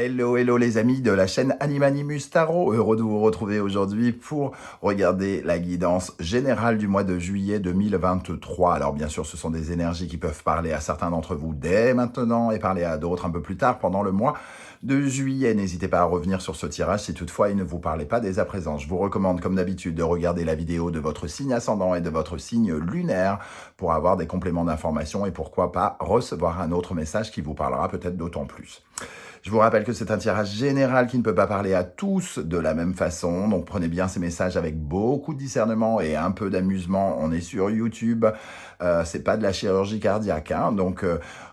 Hello, hello les amis de la chaîne Animanimus Tarot, heureux de vous retrouver aujourd'hui pour regarder la guidance générale du mois de juillet 2023. Alors bien sûr, ce sont des énergies qui peuvent parler à certains d'entre vous dès maintenant et parler à d'autres un peu plus tard pendant le mois de juillet. N'hésitez pas à revenir sur ce tirage si toutefois il ne vous parlait pas dès à présent. Je vous recommande comme d'habitude de regarder la vidéo de votre signe ascendant et de votre signe lunaire pour avoir des compléments d'information et pourquoi pas recevoir un autre message qui vous parlera peut-être d'autant plus. Je vous rappelle que c'est un tirage général qui ne peut pas parler à tous de la même façon, donc prenez bien ces messages avec beaucoup de discernement et un peu d'amusement. On est sur YouTube, c'est pas de la chirurgie cardiaque, hein, donc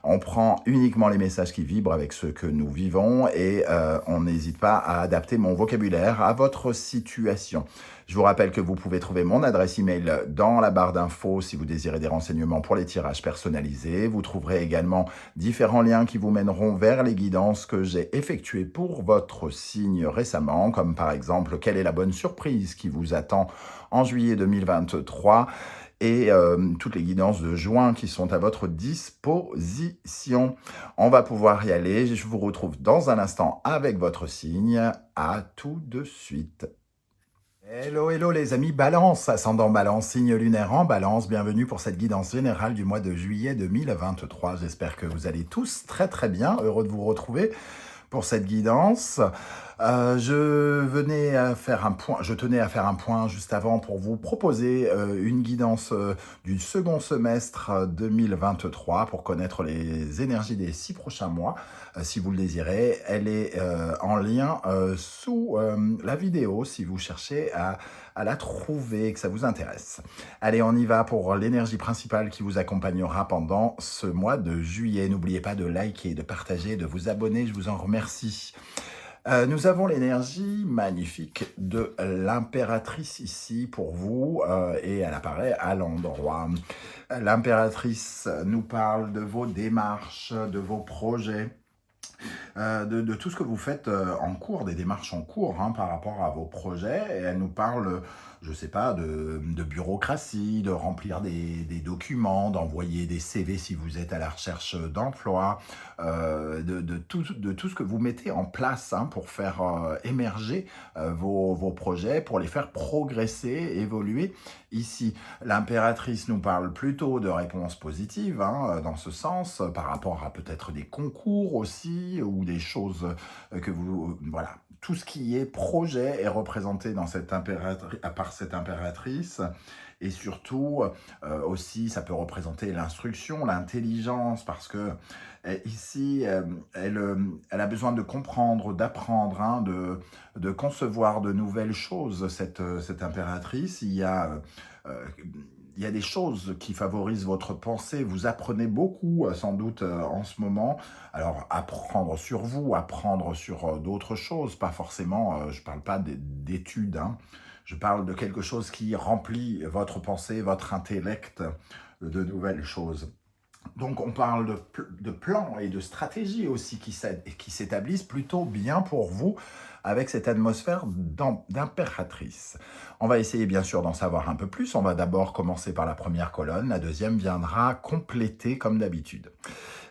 on prend uniquement les messages qui vibrent avec ceux que nous vivons et on n'hésite pas à adapter mon vocabulaire à votre situation. Je vous rappelle que vous pouvez trouver mon adresse email dans la barre d'infos si vous désirez des renseignements pour les tirages personnalisés. Vous trouverez également différents liens qui vous mèneront vers les guidances que j'ai effectuées pour votre signe récemment, comme par exemple quelle est la bonne surprise qui vous attend en juillet 2023 et toutes les guidances de juin qui sont à votre disposition. On va pouvoir y aller. Je vous retrouve dans un instant avec votre signe. À tout de suite. Hello, hello les amis Balance, ascendant Balance, signe lunaire en Balance. Bienvenue pour cette guidance générale du mois de juillet 2023. J'espère que vous allez tous très très bien. Heureux de vous retrouver pour cette guidance. Je tenais à faire un point juste avant pour vous proposer une guidance du second semestre 2023 pour connaître les énergies des 6 prochains mois. Si vous le désirez, elle est en lien sous la vidéo si vous cherchez à la trouver et que ça vous intéresse. Allez, on y va pour l'énergie principale qui vous accompagnera pendant ce mois de juillet. N'oubliez pas de liker, de partager, de vous abonner, je vous en remercie. Nous avons l'énergie magnifique de l'impératrice ici pour vous et elle apparaît à l'endroit. L'impératrice nous parle de vos démarches, de vos projets. De tout ce que vous faites en cours, des démarches en cours hein, par rapport à vos projets. Et elle nous parle, je ne sais pas, de bureaucratie, de remplir des documents, d'envoyer des CV si vous êtes à la recherche d'emploi, de tout ce que vous mettez en place hein, pour faire émerger vos projets, pour les faire progresser, évoluer. Ici, l'impératrice nous parle plutôt de réponses positives, hein, dans ce sens, par rapport à peut-être des concours aussi, ou des choses que vous... voilà, tout ce qui est projet est représenté dans par cette impératrice. Et surtout, aussi, ça peut représenter l'instruction, l'intelligence, parce que ici, elle a besoin de comprendre, d'apprendre, hein, de concevoir de nouvelles choses, cette impératrice. Il y a des choses qui favorisent votre pensée. Vous apprenez beaucoup, sans doute, en ce moment. Alors, apprendre sur vous, apprendre sur d'autres choses, pas forcément, je ne parle pas d'études, hein. Je parle de quelque chose qui remplit votre pensée, votre intellect de nouvelles choses. Donc, on parle de plans et de stratégies aussi qui s'établissent plutôt bien pour vous avec cette atmosphère d'impératrice. On va essayer bien sûr d'en savoir un peu plus. On va d'abord commencer par la première colonne. La deuxième viendra compléter comme d'habitude.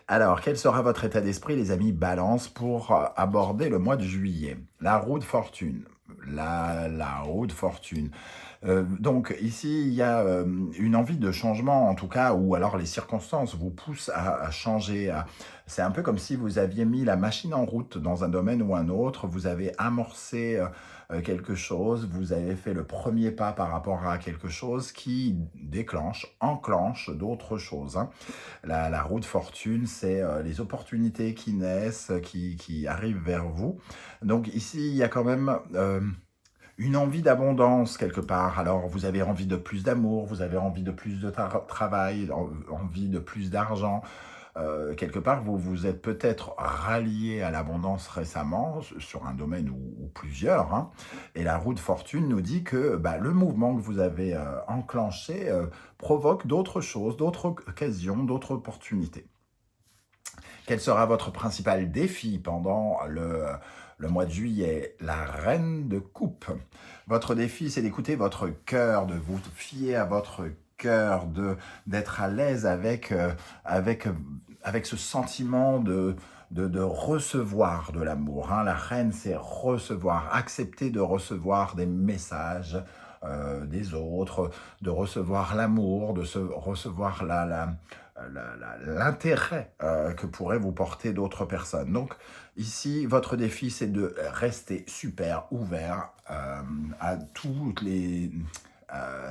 Alors, quel sera votre état d'esprit, les amis Balance, pour aborder le mois de juillet? La roue de fortune. La roue de fortune. Donc ici, il y a une envie de changement, en tout cas, ou alors les circonstances vous poussent à changer. C'est un peu comme si vous aviez mis la machine en route dans un domaine ou un autre, vous avez amorcé quelque chose, vous avez fait le premier pas par rapport à quelque chose qui enclenche d'autres choses. Hein. La roue de fortune, c'est les opportunités qui naissent, qui arrivent vers vous. Donc ici, il y a quand même... une envie d'abondance quelque part. Alors, vous avez envie de plus d'amour, vous avez envie de plus de travail, envie de plus d'argent. Quelque part, vous vous êtes peut-être rallié à l'abondance récemment, sur un domaine ou plusieurs. Hein, et la roue de fortune nous dit que le mouvement que vous avez enclenché provoque d'autres choses, d'autres occasions, d'autres opportunités. Quel sera votre principal défi pendant le mois de juillet? La reine de coupe. Votre défi, c'est d'écouter votre cœur, de vous fier à votre cœur, d'être à l'aise avec ce sentiment de recevoir de l'amour, hein. La reine, c'est recevoir, accepter de recevoir des messages des autres, de recevoir l'amour, de recevoir l'intérêt que pourraient vous porter d'autres personnes. Donc ici, votre défi, c'est de rester super ouvert à toutes les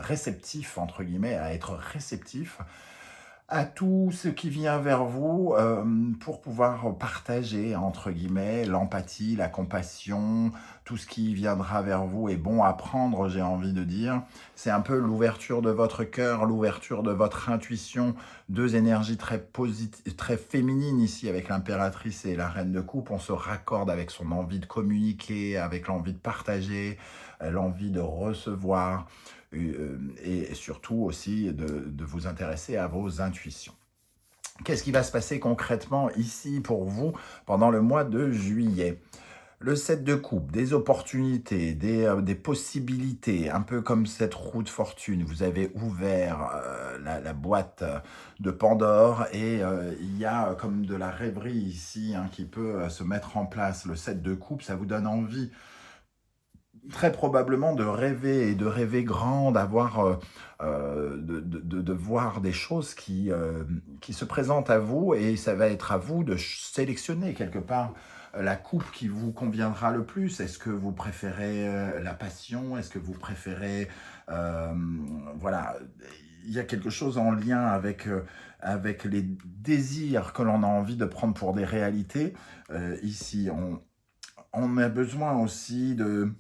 réceptifs, entre guillemets, à être réceptif à tout ce qui vient vers vous pour pouvoir partager, entre guillemets, l'empathie, la compassion, tout ce qui viendra vers vous est bon à prendre, j'ai envie de dire. C'est un peu l'ouverture de votre cœur, l'ouverture de votre intuition, deux énergies très positives, très féminines ici avec l'impératrice et la reine de coupe. On se raccorde avec son envie de communiquer, avec l'envie de partager, l'envie de recevoir et surtout aussi de vous intéresser à vos intuitions. Qu'est-ce qui va se passer concrètement ici pour vous pendant le mois de juillet? Le 7 de coupe, des opportunités, des possibilités, un peu comme cette roue de fortune. Vous avez ouvert la boîte de Pandore et il y a comme de la rêverie ici hein, qui peut se mettre en place. Le 7 de coupe, ça vous donne envie très probablement de rêver et de rêver grand, d'avoir, de voir des choses qui se présentent à vous et ça va être à vous de sélectionner quelque part la coupe qui vous conviendra le plus. Est-ce que vous préférez la passion? Est-ce que vous préférez... voilà, il y a quelque chose en lien avec les désirs que l'on a envie de prendre pour des réalités. Ici, on a besoin aussi de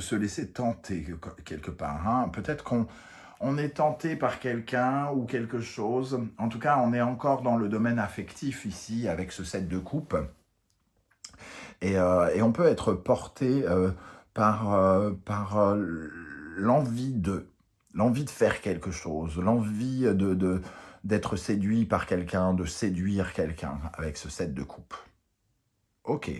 se laisser tenter quelque part. Hein. Peut-être qu'on est tenté par quelqu'un ou quelque chose. En tout cas, on est encore dans le domaine affectif ici avec ce 7 de coupe. Et on peut être porté par l'envie de faire quelque chose, l'envie d'être séduit par quelqu'un, de séduire quelqu'un avec ce 7 de coupe. Ok,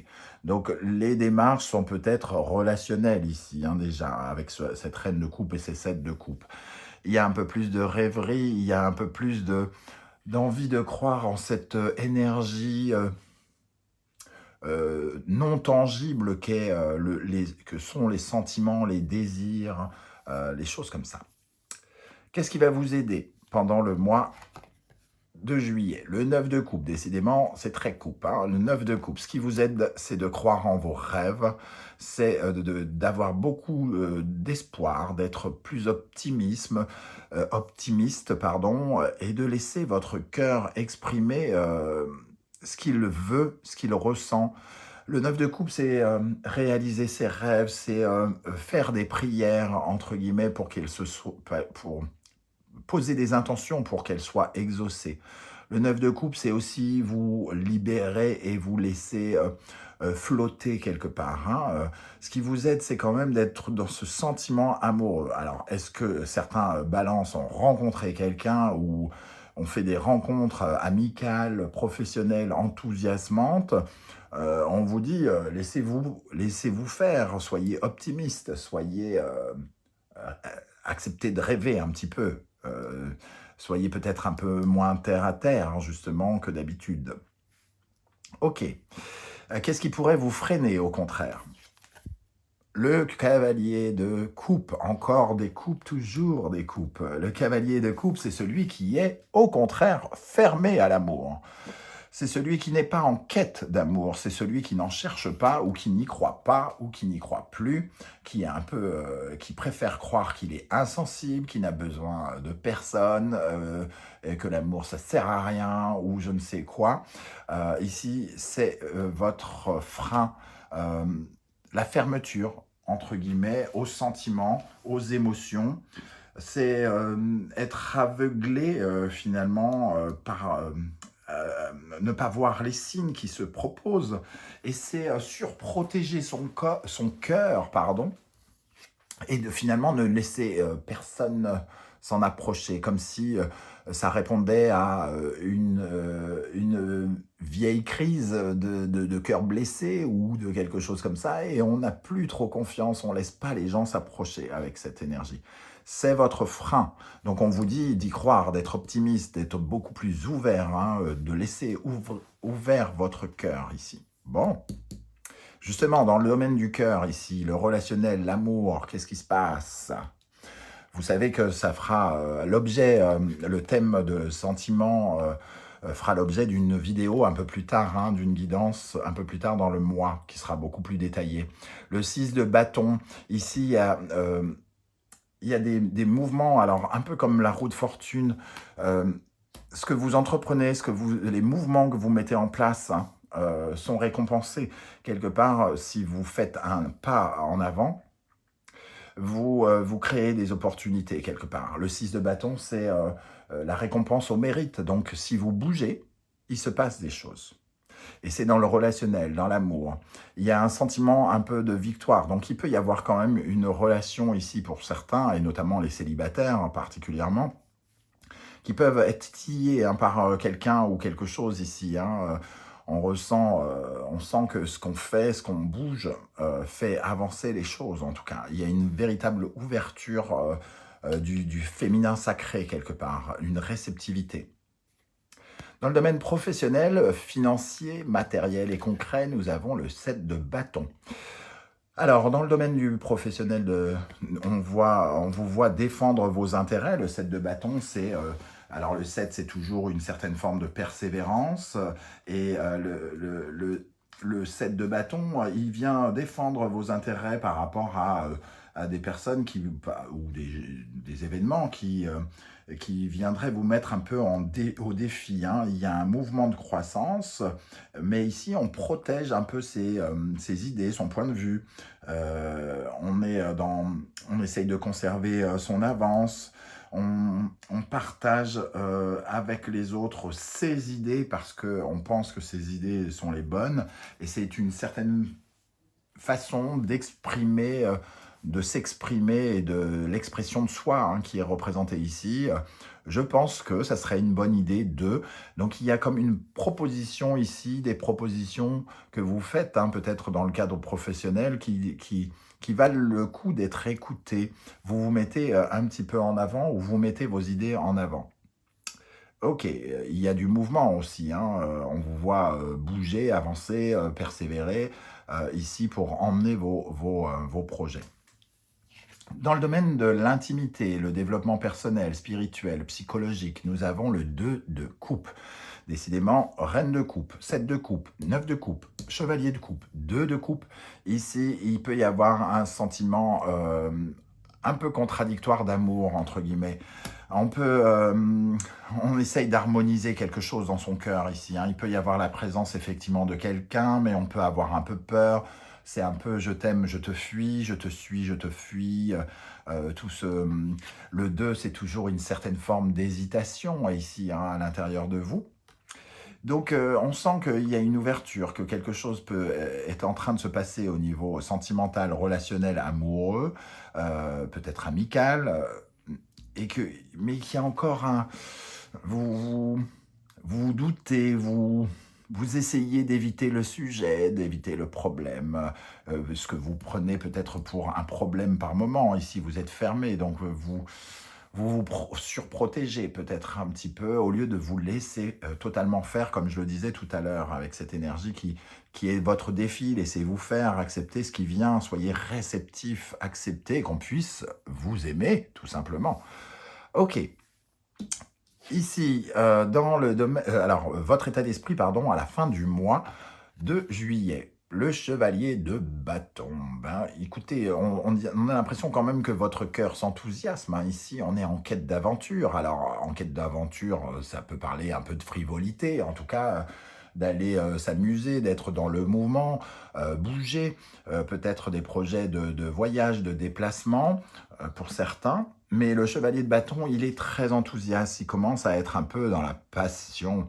donc les démarches sont peut-être relationnelles ici, hein, déjà, avec cette reine de coupe et ces 7 de coupe. Il y a un peu plus de rêverie, il y a un peu plus d'envie de croire en cette énergie non tangible que sont les sentiments, les désirs, les choses comme ça. Qu'est-ce qui va vous aider pendant le mois de juillet? Le 9 de coupe, décidément, c'est très coupe. Hein. Le 9 de coupe, ce qui vous aide, c'est de croire en vos rêves, c'est d'avoir beaucoup d'espoir, d'être plus optimiste, pardon, et de laisser votre cœur exprimer ce qu'il veut, ce qu'il ressent. Le 9 de coupe, c'est réaliser ses rêves, c'est faire des prières, entre guillemets, pour poser des intentions pour qu'elles soient exaucées. Le 9 de coupe, c'est aussi vous libérer et vous laisser flotter quelque part. Hein. Ce qui vous aide, c'est quand même d'être dans ce sentiment amoureux. Alors, est-ce que certains balances ont rencontré quelqu'un ou ont fait des rencontres amicales, professionnelles, enthousiasmantes? On vous dit, laissez-vous faire, soyez optimiste, acceptez de rêver un petit peu. Soyez peut-être un peu moins terre à terre, justement, que d'habitude. Ok. Qu'est-ce qui pourrait vous freiner, au contraire? Le cavalier de coupe, encore des coupes, toujours des coupes. Le cavalier de coupe, c'est celui qui est, au contraire, fermé à l'amour. C'est celui qui n'est pas en quête d'amour, c'est celui qui n'en cherche pas ou qui n'y croit pas ou qui n'y croit plus, qui est un peu, qui préfère croire qu'il est insensible, qu'il n'a besoin de personne, et que l'amour ça sert à rien ou je ne sais quoi. Ici, c'est votre frein, la fermeture entre guillemets aux sentiments, aux émotions. C'est être aveuglé finalement par ne pas voir les signes qui se proposent, et c'est surprotéger son cœur, pardon, et finalement ne laisser personne s'en approcher, comme si ça répondait à une vieille crise de cœur blessé ou de quelque chose comme ça, et on n'a plus trop confiance, on laisse pas les gens s'approcher avec cette énergie. C'est votre frein. Donc on vous dit d'y croire, d'être optimiste, d'être beaucoup plus ouvert, hein, de laisser ouvert votre cœur ici. Bon, justement, dans le domaine du cœur ici, le relationnel, l'amour, qu'est-ce qui se passe? Vous savez que ça fera l'objet, le thème de sentiment fera l'objet d'une vidéo un peu plus tard, hein, d'une guidance un peu plus tard dans le mois, qui sera beaucoup plus détaillée. Le 6 de bâton, ici, il y a des mouvements, alors un peu comme la roue de fortune, ce que vous entreprenez, les mouvements que vous mettez en place, hein, sont récompensés. Quelque part, si vous faites un pas en avant, vous créez des opportunités quelque part. Le 6 de bâton, c'est la récompense au mérite. Donc, si vous bougez, il se passe des choses. Et c'est dans le relationnel, dans l'amour. Il y a un sentiment un peu de victoire. Donc, il peut y avoir quand même une relation ici pour certains, et notamment les célibataires particulièrement, qui peuvent être titillés, hein, par quelqu'un ou quelque chose ici, hein. On sent que ce qu'on fait, ce qu'on bouge, fait avancer les choses, en tout cas. Il y a une véritable ouverture du féminin sacré, quelque part, une réceptivité. Dans le domaine professionnel, financier, matériel et concret, nous avons le 7 de bâton. Alors, dans le domaine du professionnel, on vous voit défendre vos intérêts. Le 7 de bâton, c'est... alors, le 7, c'est toujours une certaine forme de persévérance. Et le 7 de bâton, il vient défendre vos intérêts par rapport à des personnes ou des événements qui viendraient vous mettre un peu au défi, hein. Il y a un mouvement de croissance, mais ici, on protège un peu ses idées, son point de vue. On essaye de conserver son avance. On partage avec les autres ses idées parce qu'on pense que ces idées sont les bonnes. Et c'est une certaine façon d'exprimer, de s'exprimer et de l'expression de soi, hein, qui est représentée ici. Je pense que ça serait une bonne idée de... Donc il y a comme une proposition ici, des propositions que vous faites, hein, peut-être dans le cadre professionnel, qui valent le coup d'être écoutées. Vous vous mettez un petit peu en avant ou vous mettez vos idées en avant. Ok, il y a du mouvement aussi, hein, on vous voit bouger, avancer, persévérer ici pour emmener vos projets. Dans le domaine de l'intimité, le développement personnel, spirituel, psychologique, nous avons le 2 de coupe. Décidément, reine de coupe, 7 de coupe, 9 de coupe, chevalier de coupe, 2 de coupe. Ici, il peut y avoir un sentiment un peu contradictoire d'amour, entre guillemets. On essaye d'harmoniser quelque chose dans son cœur ici, hein. Il peut y avoir la présence effectivement de quelqu'un, mais on peut avoir un peu peur. C'est un peu je t'aime, je te fuis, je te suis, je te fuis. Le 2, c'est toujours une certaine forme d'hésitation ici, hein, à l'intérieur de vous. Donc, on sent qu'il y a une ouverture, que quelque chose est en train de se passer au niveau sentimental, relationnel, amoureux, peut-être amical, mais qu'il y a encore un... Vous doutez, vous essayez d'éviter le sujet, d'éviter le problème, ce que vous prenez peut-être pour un problème par moment. Ici, vous êtes fermé, donc vous surprotégez peut-être un petit peu, au lieu de vous laisser totalement faire, comme je le disais tout à l'heure, avec cette énergie qui est votre défi. Laissez-vous faire, accepter ce qui vient, soyez réceptif, acceptez qu'on puisse vous aimer, tout simplement. Ok. Ici, dans le domaine... alors, votre état d'esprit, pardon, à la fin du mois de juillet. Le chevalier de bâton. Ben, écoutez, on a l'impression quand même que votre cœur s'enthousiasme, hein. Ici, on est en quête d'aventure. Alors, en quête d'aventure, ça peut parler un peu de frivolité. En tout cas, d'aller s'amuser, d'être dans le mouvement, bouger. Peut-être des projets de voyage, de déplacement, pour certains. Mais le chevalier de bâton, il est très enthousiaste. Il commence à être un peu dans la passion.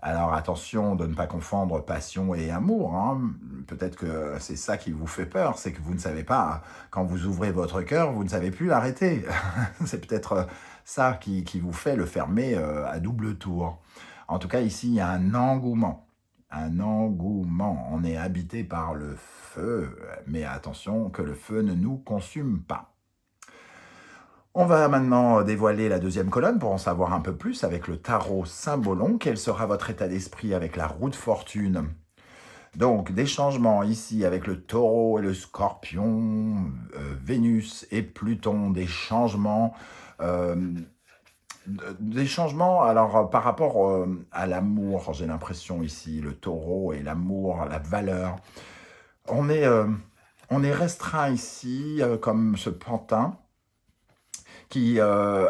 Alors attention de ne pas confondre passion et amour, hein. Peut-être que c'est ça qui vous fait peur, c'est que vous ne savez pas, quand vous ouvrez votre cœur, vous ne savez plus l'arrêter. C'est peut-être ça qui vous fait le fermer à double tour. En tout cas, ici, il y a un engouement. un engouement. On est habité par le feu, mais attention que le feu ne nous consume pas. On va maintenant dévoiler la deuxième colonne pour en savoir un peu plus avec le tarot Symbolon. Quel sera votre état d'esprit avec la roue de fortune? Donc, des changements ici avec le taureau et le scorpion, Vénus et Pluton, des changements alors par rapport à l'amour, j'ai l'impression ici, le taureau et l'amour, la valeur. On est, euh, on est restreint ici comme ce pantin qui a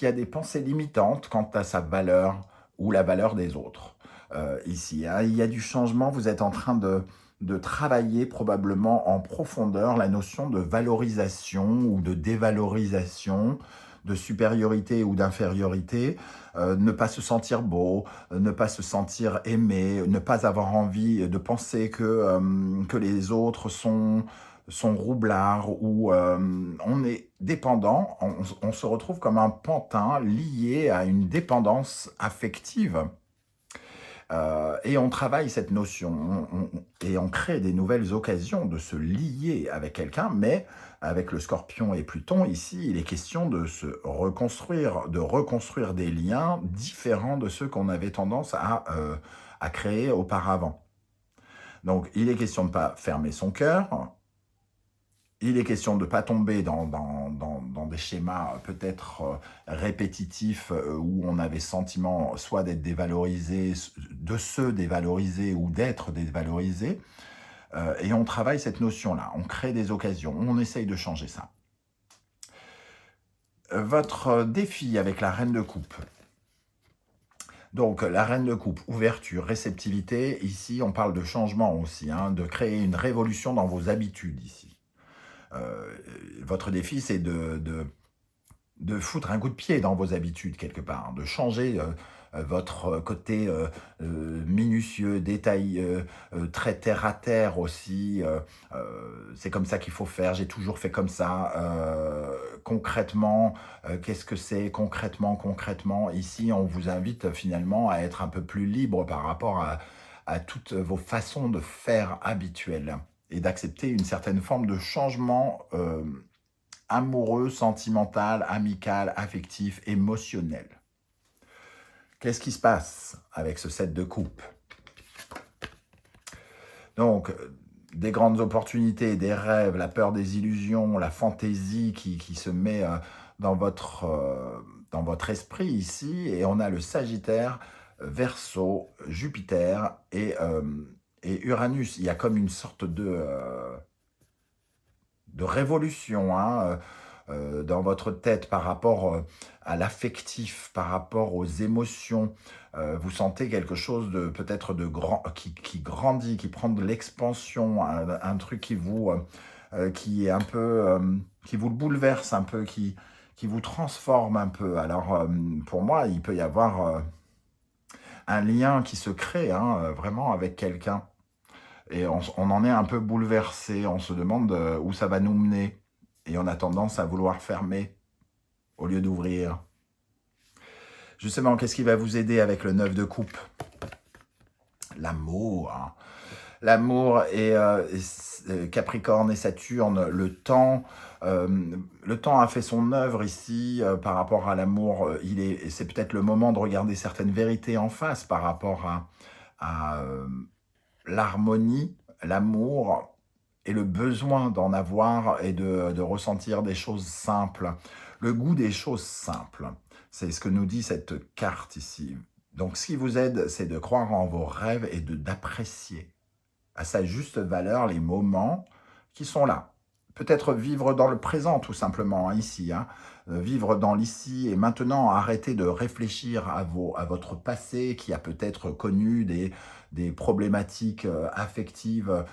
des pensées limitantes quant à sa valeur ou la valeur des autres. Ici, hein, il y a du changement, vous êtes en train de travailler probablement en profondeur la notion de valorisation ou de dévalorisation, de supériorité ou d'infériorité, ne pas se sentir beau, ne pas se sentir aimé, ne pas avoir envie de penser que les autres sont roublards ou on est dépendant, on se retrouve comme un pantin lié à une dépendance affective. Et on travaille cette notion et on crée des nouvelles occasions de se lier avec quelqu'un, mais avec le scorpion et Pluton, ici, il est question de se reconstruire, de reconstruire des liens différents de ceux qu'on avait tendance à créer auparavant. Donc, il est question de ne pas fermer son cœur, il est question de ne pas tomber dans des schémas peut-être répétitifs où on avait sentiment soit d'être dévalorisé, de se dévaloriser ou d'être dévalorisé. Et on travaille cette notion-là, on crée des occasions, on essaye de changer ça. Votre défi avec la reine de coupe. Donc, la reine de coupe, ouverture, réceptivité. Ici, on parle de changement aussi, hein, de créer une révolution dans vos habitudes ici. Votre défi, c'est de foutre un coup de pied dans vos habitudes quelque part, de changer votre côté minutieux, détaillé, très terre à terre aussi. C'est comme ça qu'il faut faire, j'ai toujours fait comme ça. Concrètement, qu'est-ce que c'est concrètement? Ici, on vous invite finalement à être un peu plus libre par rapport à toutes vos façons de faire habituelles et d'accepter une certaine forme de changement amoureux, sentimental, amical, affectif, émotionnel. Qu'est-ce qui se passe avec ce 7 de coupe? Donc, des grandes opportunités, des rêves, la peur des illusions, la fantaisie qui se met dans votre esprit ici. Et on a le Sagittaire, Verseau, Jupiter et Uranus. Il y a comme une sorte de révolution hein, dans votre tête par rapport à l'affectif, par rapport aux émotions. Vous sentez quelque chose de peut-être de grand qui grandit, qui prend de l'expansion, un truc qui est un peu qui vous le bouleverse un peu, qui vous transforme un peu. Alors pour moi, il peut y avoir un lien qui se crée hein, vraiment avec quelqu'un. Et on en est un peu bouleversé, on se demande où ça va nous mener. Et on a tendance à vouloir fermer au lieu d'ouvrir. Justement, qu'est-ce qui va vous aider avec le 9 de coupe? L'amour. Hein. L'amour et Capricorne et Saturne, le temps a fait son œuvre ici par rapport à l'amour. C'est peut-être le moment de regarder certaines vérités en face par rapport à l'harmonie, l'amour et le besoin d'en avoir et de ressentir des choses simples. Le goût des choses simples, c'est ce que nous dit cette carte ici. Donc, ce qui vous aide, c'est de croire en vos rêves et d'apprécier à sa juste valeur les moments qui sont là. Peut-être vivre dans le présent, tout simplement, hein, ici. Hein. Vivre dans l'ici et maintenant, arrêter de réfléchir à votre passé qui a peut-être connu des problématiques affectives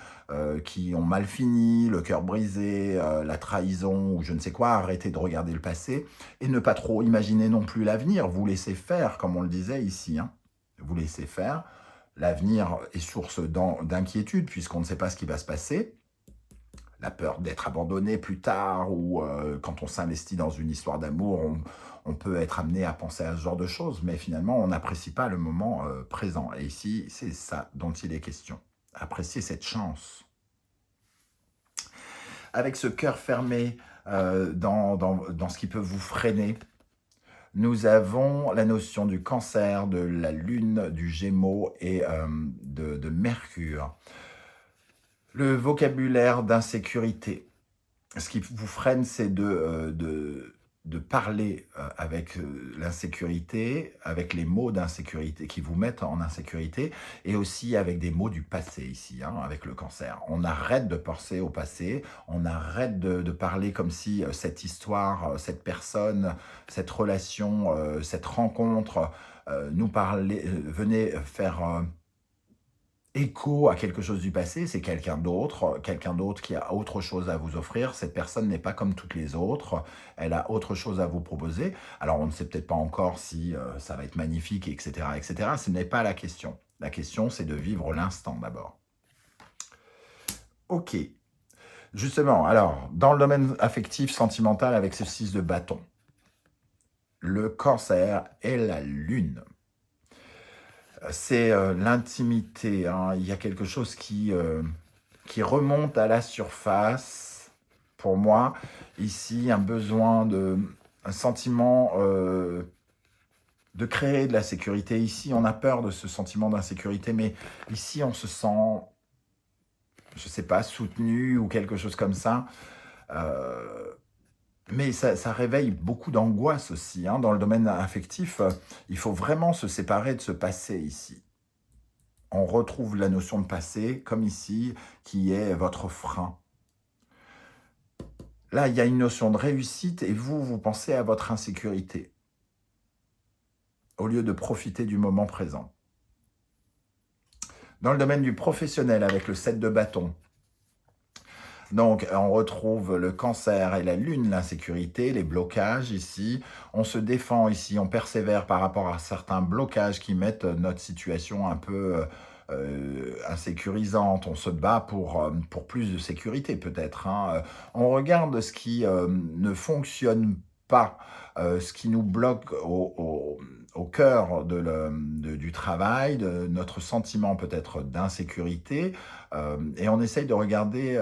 qui ont mal fini, le cœur brisé, la trahison ou je ne sais quoi. Arrêtez de regarder le passé et ne pas trop imaginer non plus l'avenir. Vous laissez faire, comme on le disait ici. Hein. Vous laissez faire. L'avenir est source d'inquiétude puisqu'on ne sait pas ce qui va se passer. la peur d'être abandonné plus tard, ou quand on s'investit dans une histoire d'amour, on peut être amené à penser à ce genre de choses, mais finalement, on n'apprécie pas le moment présent. Et ici, c'est ça dont il est question. Apprécier cette chance. Avec ce cœur fermé dans ce qui peut vous freiner, nous avons la notion du cancer, de la lune, du gémeaux et de Mercure. Le vocabulaire d'insécurité. Ce qui vous freine, c'est de parler avec l'insécurité, avec les mots d'insécurité qui vous mettent en insécurité, et aussi avec des mots du passé ici, hein, avec le cancer. On arrête de penser au passé, on arrête de parler comme si cette histoire, cette personne, cette relation, cette rencontre venait faire écho à quelque chose du passé. C'est quelqu'un d'autre qui a autre chose à vous offrir. Cette personne n'est pas comme toutes les autres, elle a autre chose à vous proposer. Alors on ne sait peut-être pas encore si ça va être magnifique, etc., etc. Ce n'est pas la question. La question, c'est de vivre l'instant d'abord. Ok. Justement, alors, dans le domaine affectif, sentimental, avec ce 6 de bâton, le cancer et la lune. C'est l'intimité, hein. Il y a quelque chose qui remonte à la surface. Pour moi, ici, un sentiment de créer de la sécurité. Ici, on a peur de ce sentiment d'insécurité, mais ici, on se sent, je ne sais pas, soutenu ou quelque chose comme ça. Mais ça réveille beaucoup d'angoisse aussi, hein. Dans le domaine affectif, il faut vraiment se séparer de ce passé ici. On retrouve la notion de passé, comme ici, qui est votre frein. Là, il y a une notion de réussite et vous pensez à votre insécurité, au lieu de profiter du moment présent. Dans le domaine du professionnel, avec le 7 de bâton, donc, on retrouve le cancer et la lune, l'insécurité, les blocages ici. On se défend ici, on persévère par rapport à certains blocages qui mettent notre situation un peu insécurisante. On se bat pour plus de sécurité peut-être, hein. On regarde ce qui ne fonctionne pas, ce qui nous bloque au cœur du travail, de notre sentiment peut-être d'insécurité, et on essaye de regarder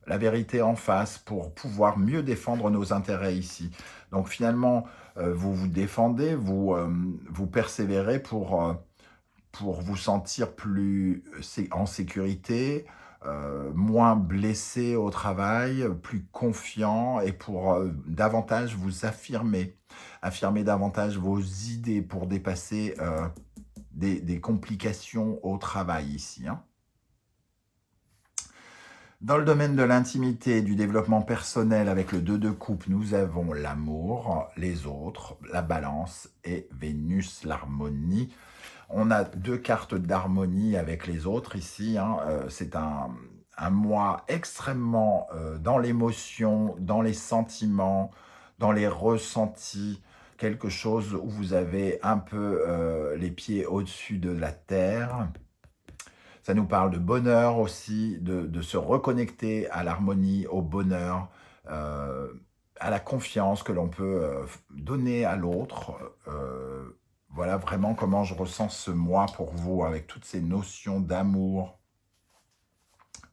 la vérité en face pour pouvoir mieux défendre nos intérêts ici. Donc finalement, vous vous défendez, vous persévérez pour vous sentir plus en sécurité, moins blessé au travail, plus confiant, et pour davantage vous affirmer davantage vos idées pour dépasser des complications au travail ici, hein. Dans le domaine de l'intimité et du développement personnel, avec le 2 de coupe, nous avons l'amour, les autres, la balance et Vénus, l'harmonie. On a 2 cartes d'harmonie avec les autres ici, hein. C'est un mois extrêmement dans l'émotion, dans les sentiments, dans les ressentis, quelque chose où vous avez un peu les pieds au-dessus de la terre. Ça nous parle de bonheur aussi, de se reconnecter à l'harmonie, au bonheur, à la confiance que l'on peut donner à l'autre. Voilà vraiment comment je ressens ce mois pour vous, avec toutes ces notions d'amour.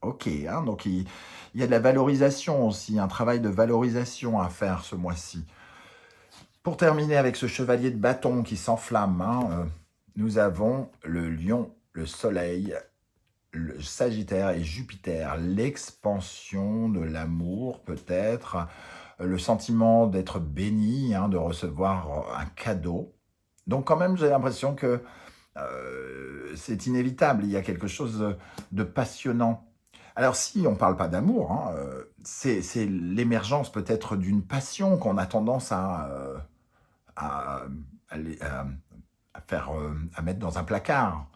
Ok, hein, donc il y a de la valorisation aussi, un travail de valorisation à faire ce mois-ci. Pour terminer avec ce chevalier de bâton qui s'enflamme, hein, nous avons le lion, le soleil, le Sagittaire et Jupiter, l'expansion de l'amour peut-être, le sentiment d'être béni, hein, de recevoir un cadeau. Donc quand même, j'ai l'impression que c'est inévitable, il y a quelque chose de passionnant. Alors si on ne parle pas d'amour, hein, c'est l'émergence peut-être d'une passion qu'on a tendance à mettre dans un placard.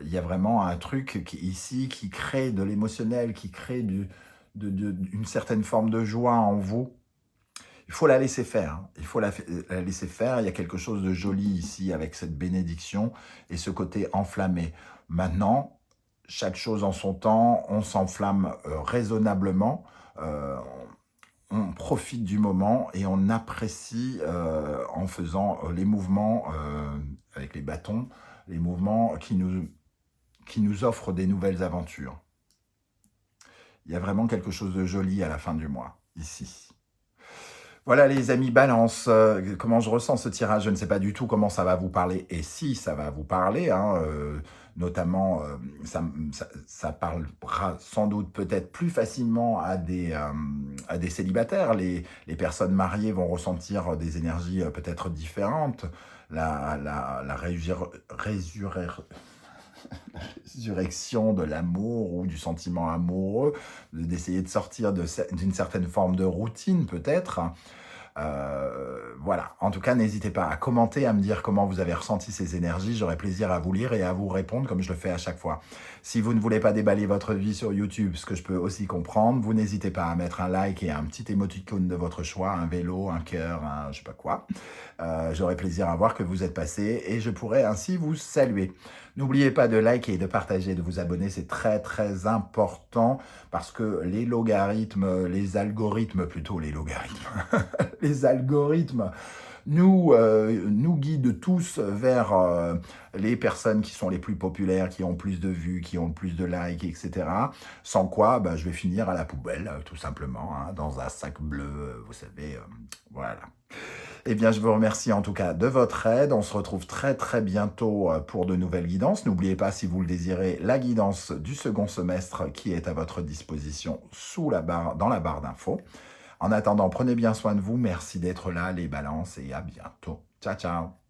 Il y a vraiment un truc ici qui crée de l'émotionnel, qui crée une certaine forme de joie en vous. Il faut la laisser faire, hein. Il faut la laisser faire. Il y a quelque chose de joli ici avec cette bénédiction et ce côté enflammé. Maintenant, chaque chose en son temps, on s'enflamme raisonnablement, on profite du moment et on apprécie en faisant les mouvements avec les bâtons, les mouvements qui nous offrent des nouvelles aventures. Il y a vraiment quelque chose de joli à la fin du mois, ici. Voilà les amis Balance, comment je ressens ce tirage, je ne sais pas du tout comment ça va vous parler, et si ça va vous parler, hein, notamment ça parlera sans doute peut-être plus facilement à des célibataires, les personnes mariées vont ressentir des énergies peut-être différentes, la résurrection de l'amour ou du sentiment amoureux, d'essayer de sortir d'une certaine forme de routine peut-être. Voilà, en tout cas, n'hésitez pas à commenter, à me dire comment vous avez ressenti ces énergies. J'aurai plaisir à vous lire et à vous répondre comme je le fais à chaque fois. Si vous ne voulez pas déballer votre vie sur YouTube, ce que je peux aussi comprendre, vous n'hésitez pas à mettre un like et un petit émoticône de votre choix, un vélo, un cœur, un je sais pas quoi. J'aurai plaisir à voir que vous êtes passé et je pourrai ainsi vous saluer. N'oubliez pas de liker, de partager, de vous abonner, c'est très très important parce que les logarithmes, les algorithmes plutôt, les logarithmes, les algorithmes nous guident tous vers les personnes qui sont les plus populaires, qui ont plus de vues, qui ont plus de likes, etc. Sans quoi, bah, je vais finir à la poubelle, tout simplement, hein, dans un sac bleu, vous savez, voilà. Eh bien, je vous remercie en tout cas de votre aide. On se retrouve très très bientôt pour de nouvelles guidances. N'oubliez pas, si vous le désirez, la guidance du second semestre qui est à votre disposition dans la barre d'infos. En attendant, prenez bien soin de vous. Merci d'être là, les balances, et à bientôt. Ciao, ciao.